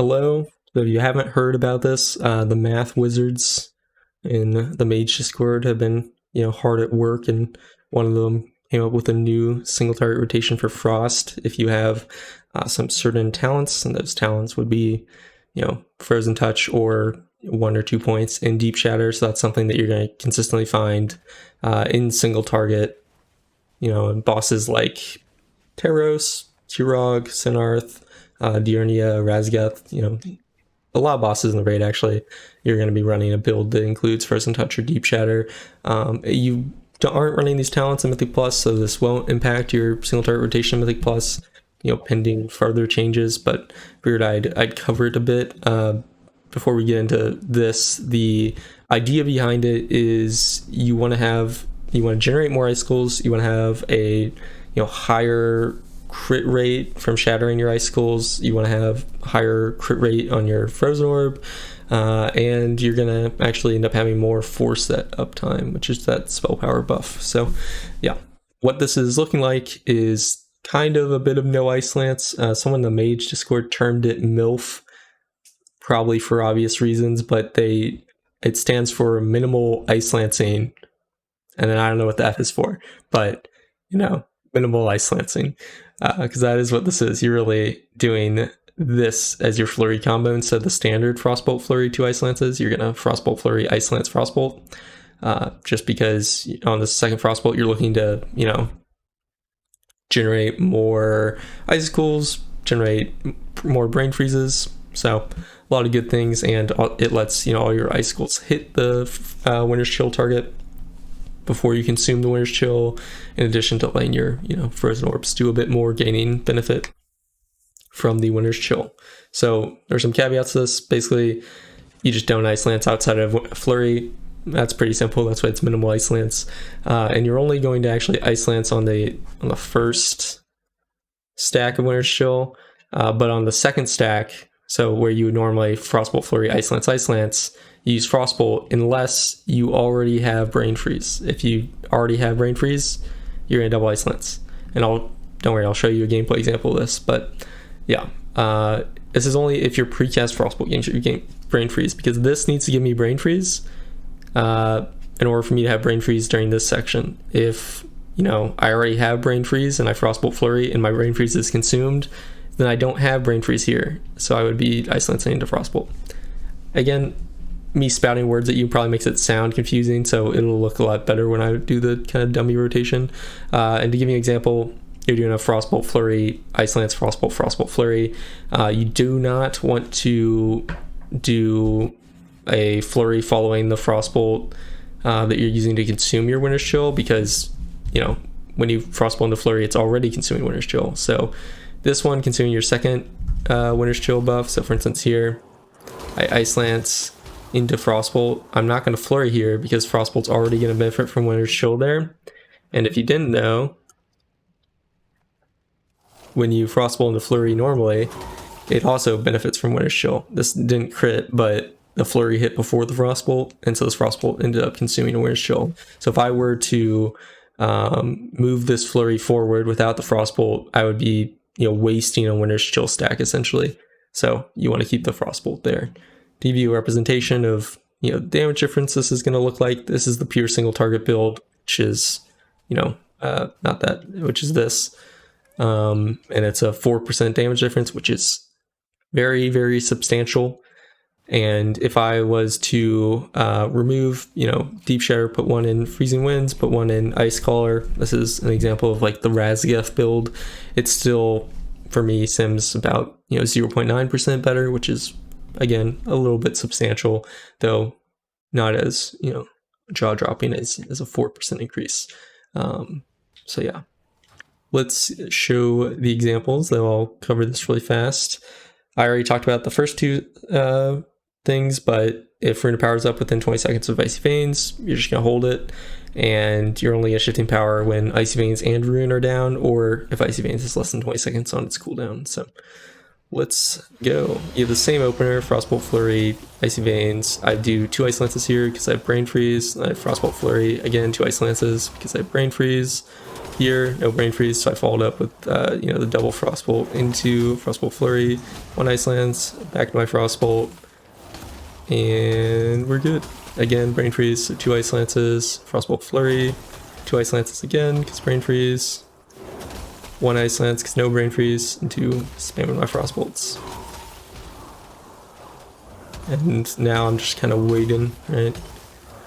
Hello. So if you haven't heard about this, the math wizards in the Mage Discord have been, hard at work, and one of them came up with a new single target rotation for Frost. If you have some certain talents, and those talents would be, Frozen Touch or 1 or 2 points in Deep Shatter. So that's something that you're going to consistently find in single target, in bosses like Teros, Turog, Sinarth, Diurnia, Razgeth, a lot of bosses in the raid. Actually, you're going to be running a build that includes Frozen Touch or Deep Shatter. You aren't running these talents in Mythic Plus, so this won't impact your single target rotation in Mythic Plus, pending further changes, but figured I'd cover it a bit. Before we get into this, the idea behind it is you want to generate more icicles, you want to have a higher crit rate from shattering your icicles, you want to have higher crit rate on your frozen orb, and you're gonna actually end up having more force at uptime, which is that spell power buff. So yeah, what this is looking like is kind of a bit of no ice lance. Someone in the Mage Discord termed it MILF, probably for obvious reasons, but it stands for minimal ice lancing, and then I don't know what the F is for, but minimal ice lancing, because that is what this is. You're really doing this as your flurry combo instead of the standard Frostbolt Flurry 2 ice lances. You're gonna Frostbolt Flurry Ice Lance Frostbolt, just because on the second Frostbolt you're looking to generate more icicles, generate more brain freezes. So a lot of good things, and it lets all your icicles hit the Winter's Chill target before you consume the Winter's Chill, in addition to letting your frozen orbs do a bit more, gaining benefit from the Winter's Chill. So there's some caveats to this. Basically, you just don't ice lance outside of Flurry. That's pretty simple. That's why it's minimal ice lance, and you're only going to actually ice lance on the first stack of Winter's Chill, but on the second stack, so where you would normally Frostbolt Flurry ice lance, you use Frostbolt unless you already have Brain Freeze. If you already have Brain Freeze, you're gonna double ice lance. And don't worry, I'll show you a gameplay example of this. But yeah, this is only if you're precast Frostbolt games you gain Brain Freeze, because this needs to give me Brain Freeze in order for me to have Brain Freeze during this section. If I already have Brain Freeze and I Frostbolt Flurry and my Brain Freeze is consumed, then I don't have Brain Freeze here, so I would be ice lancing into Frostbolt. Again, me spouting words at you probably makes it sound confusing, so it'll look a lot better when I do the kind of dummy rotation. And to give you an example, you're doing a Frostbolt Flurry, Ice Lance, Frostbolt, Frostbolt Flurry. You do not want to do a Flurry following the Frostbolt that you're using to consume your Winter's Chill, because when you Frostbolt into Flurry, it's already consuming Winter's Chill. So this one consuming your second Winter's Chill buff. So for instance here, I Ice Lance into Frostbolt. I'm not going to Flurry here because Frostbolt's already going to benefit from Winter's Chill there. And if you didn't know, when you Frostbolt into Flurry normally, it also benefits from Winter's Chill. This didn't crit, but the Flurry hit before the Frostbolt, and so this Frostbolt ended up consuming a Winter's Chill. So if I were to move this Flurry forward without the Frostbolt, I would be wasting a Winter's Chill stack essentially. So you want to keep the Frostbolt there. To give you a representation of damage difference this is going to look like, this is the pure single target build, which is which is this, and it's a 4% damage difference, which is very, very substantial. And if I was to remove Deep Shatter, put one in Freezing Winds, put one in Ice Caller, this is an example of like the Razgeth build, it's still for me sims about 0.9% better, which is again a little bit substantial, though not as jaw-dropping as a 4% increase. So yeah, let's show the examples, though I'll cover this really fast. I already talked about the first two things, but if Rune of Power is up within 20 seconds of Icy Veins, you're just gonna hold it, and you're only a shifting power when Icy Veins and Rune are down, or if Icy Veins is less than 20 seconds on its cooldown. So let's go. You have the same opener, Frostbolt Flurry, Icy Veins. I do 2 Ice Lances here because I have Brain Freeze. I have Frostbolt Flurry, again 2 Ice Lances because I have Brain Freeze. here, no brain freeze, so I followed up with the double frostbolt into frostbolt flurry, 1 ice lance, back to my frostbolt, and we're good. Again, brain freeze, so 2 ice lances, frostbolt flurry, 2 ice lances again because brain freeze, 1 ice lance because no brain freeze, and 2 spamming my frostbolts. And now I'm just kind of waiting, right?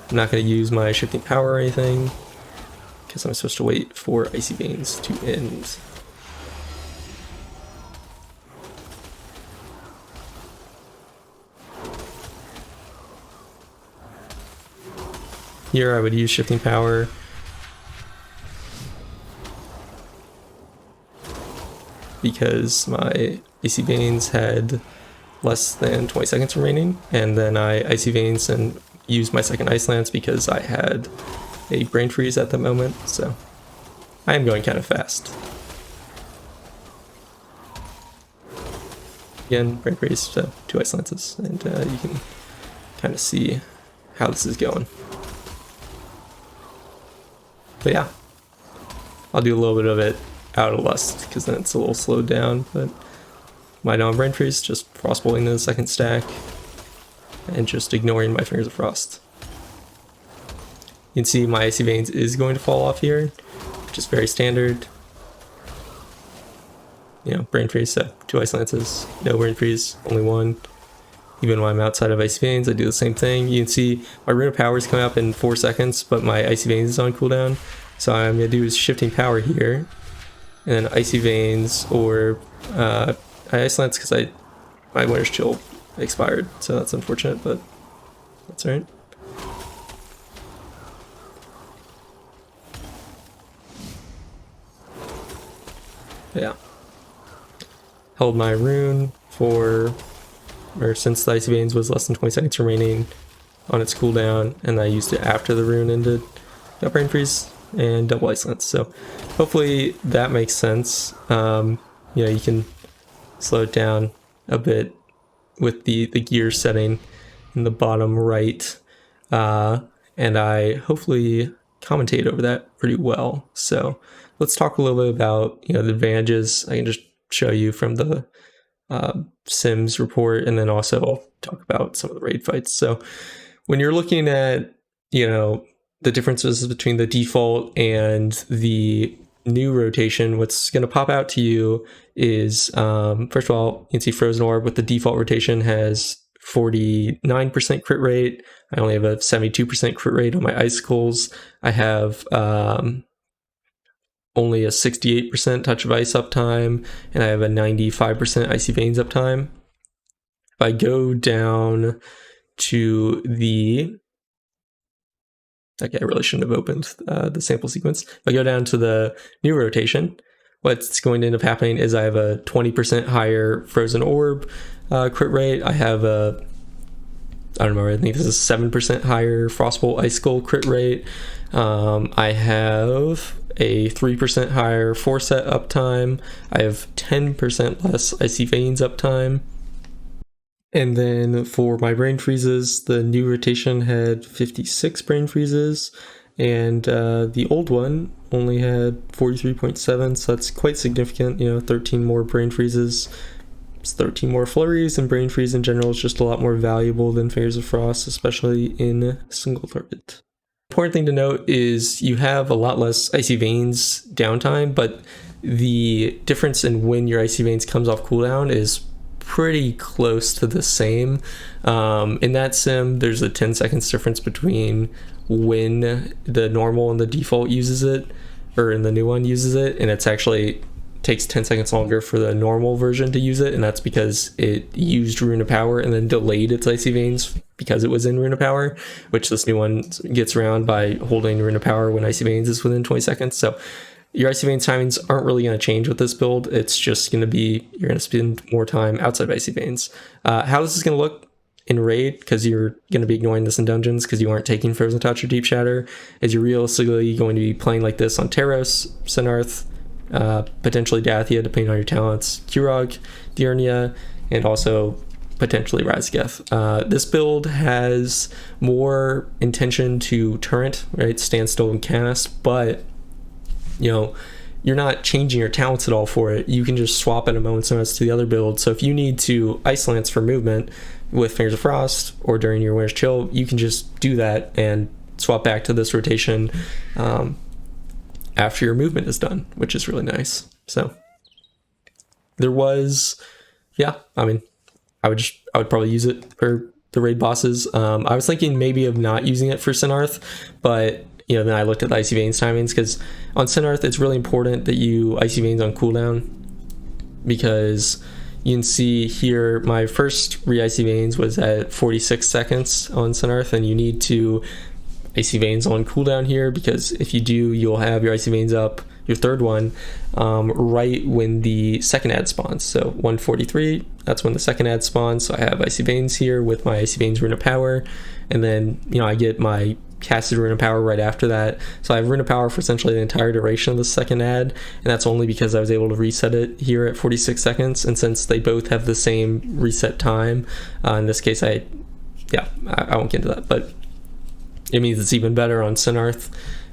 I'm not going to use my shifting power or anything because I'm supposed to wait for Icy Veins to end. Here I would use shifting power because my Icy Veins had less than 20 seconds remaining, and then I Icy Veins and used my second Ice Lance because I had a brain freeze at the moment, so I am going kind of fast. Again, brain freeze, so 2 Ice Lances, and you can kind of see how this is going. But yeah, I'll do a little bit of it out of Lust because then it's a little slowed down, but my non-brain freeze, just frostbolting in the second stack and just ignoring my Fingers of Frost. You can see my Icy Veins is going to fall off here, which is very standard. You know, brain freeze, so 2 Ice Lances, no brain freeze, only 1. Even when I'm outside of Icy Veins, I do the same thing. You can see my Rune of Power is coming up in 4 seconds, but my Icy Veins is on cooldown. So what I'm going to do is shifting power here, and then Icy Veins, or I Ice Lance because my Winter's Chill expired, so that's unfortunate, but that's alright. Yeah. Held my rune since the Icy Veins was less than 20 seconds remaining on its cooldown, and I used it after the rune ended. Got brain freeze and double Ice Lance, so hopefully that makes sense. You can slow it down a bit with the gear setting in the bottom right, and I hopefully commentate over that pretty well. So let's talk a little bit about the advantages. I can just show you from the Sims report, and then also talk about some of the raid fights. So when you're looking at the differences between the default and the new rotation, what's going to pop out to you is first of all, you can see Frozen Orb with the default rotation has 49% crit rate. I only have a 72% crit rate on my icicles. I have only a 68% touch of ice uptime, and I have a 95% Icy Veins uptime. If I go down to the okay, I really shouldn't have opened the sample sequence. If I go down to the new rotation, what's going to end up happening is I have a 20% higher Frozen Orb crit rate. I have I think this is 7% higher Frostbolt Icicle crit rate. I have a 3% higher 4-set uptime. I have 10% less Icy Veins uptime. And then for my brain freezes, the new rotation had 56 brain freezes, and the old one only had 43.7, so that's quite significant. 13 more brain freezes. It's 13 more flurries, and brain freeze in general is just a lot more valuable than Fingers of Frost, especially in single target. Important thing to note is you have a lot less Icy Veins downtime, but the difference in when your Icy Veins comes off cooldown is pretty close to the same. In that sim, there's a 10 seconds difference between when the normal and the default uses it, or in the new one uses it, and it's actually takes 10 seconds longer for the normal version to use it, and that's because it used Rune of Power and then delayed its Icy Veins because it was in Rune of Power, which this new one gets around by holding Rune of Power when Icy Veins is within 20 seconds. So your Icy Veins timings aren't really going to change with this build. It's just going to be, you're going to spend more time outside of Icy Veins. How this is going to look in raid, because you're going to be ignoring this in dungeons because you aren't taking Frozen Touch or Deep Shatter, is you're realistically going to be playing like this on Teros, Sinarth, potentially Dathia, depending on your talents, Kurog, Diurnia, and also potentially Razgeth. This build has more intention to turret, right? Stand still and cast, but you know, you're not changing your talents at all for it. You can just swap at a moment's notice to the other build. So if you need to Ice Lance for movement with Fingers of Frost or during your Winter's Chill, you can just do that and swap back to this rotation after your movement is done, which is really nice. So there was, yeah, I mean, I would probably use it for the raid bosses. I was thinking maybe of not using it for Sinarth, but you know, then I looked at the Icy Veins timings, because on Sinarth it's really important that you Icy Veins on cooldown, because you can see here my first re-Icy Veins was at 46 seconds on Sinarth, and you need to Icy Veins on cooldown here, because if you do, you'll have your Icy Veins up, your third one, right when the second ad spawns. So 143, that's when the second ad spawns. So I have Icy Veins here with my Icy Veins Rune of Power, and then, you know, I get my casted Rune of Power right after that. So I have Rune of Power for essentially the entire duration of the second ad, and that's only because I was able to reset it here at 46 seconds. And since they both have the same reset time, in this case, I won't get into that, but it means it's even better on Sinarth.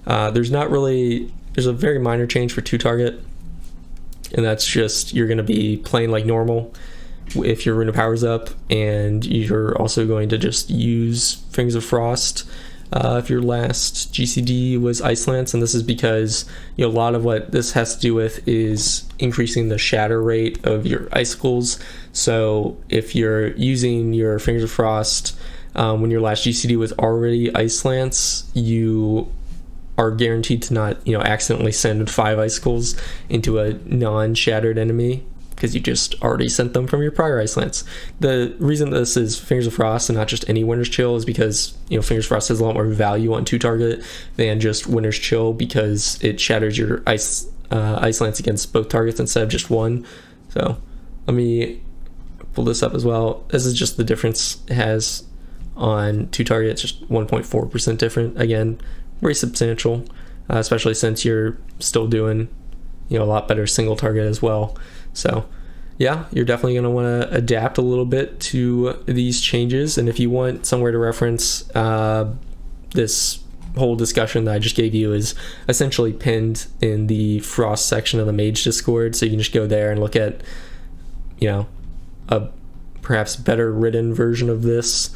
There's a very minor change for 2-target, and that's just you're going to be playing like normal if your Rune of Power's up, and you're also going to just use Fingers of Frost if your last GCD was Ice Lance. And this is because, you know, a lot of what this has to do with is increasing the shatter rate of your icicles. So if you're using your Fingers of Frost when your last GCD was already Ice Lance, you are guaranteed to not, you know, accidentally send 5 icicles into a non-shattered enemy, because you just already sent them from your prior Ice Lance. The reason this is Fingers of Frost and not just any Winter's Chill is because, you know, Fingers of Frost has a lot more value on 2-target than just Winter's Chill, because it shatters your Ice Lance against both targets instead of just one. So let me pull this up as well. This is just the difference it has on 2-target. It's just 1.4% different. Again, very substantial, especially since you're still doing, you know, a lot better single target as well. So yeah, you're definitely going to want to adapt a little bit to these changes. And if you want somewhere to reference this whole discussion that I just gave you, is essentially pinned in the Frost section of the Mage Discord, so you can just go there and look at, you know, a perhaps better written version of this.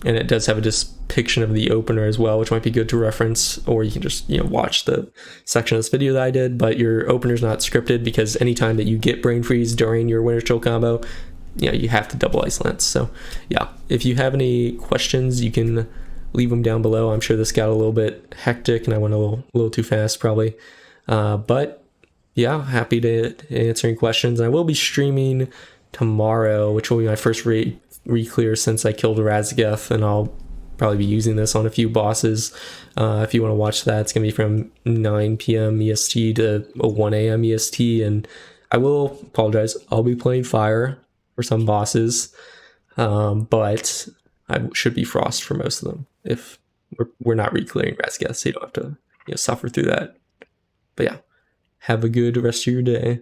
And it does have a depiction of the opener as well, which might be good to reference, or you can just, you know, watch the section of this video that I did. But your opener's not scripted, because anytime that you get Brain Freeze during your Winter's Chill combo, you know, you have to double Ice Lance. So yeah, if you have any questions, you can leave them down below. I'm sure this got a little bit hectic and I went a little too fast probably, but yeah, happy to answer any questions. I will be streaming tomorrow, which will be my first re-clear since I killed Razageth, and I'll probably be using this on a few bosses. If you want to watch that, it's going to be from 9 p.m. EST to 1 a.m. EST, and I will apologize, I'll be playing Fire for some bosses, but I should be Frost for most of them if we're not re-clearing Razageth, so you don't have to, you know, suffer through that. But yeah, have a good rest of your day.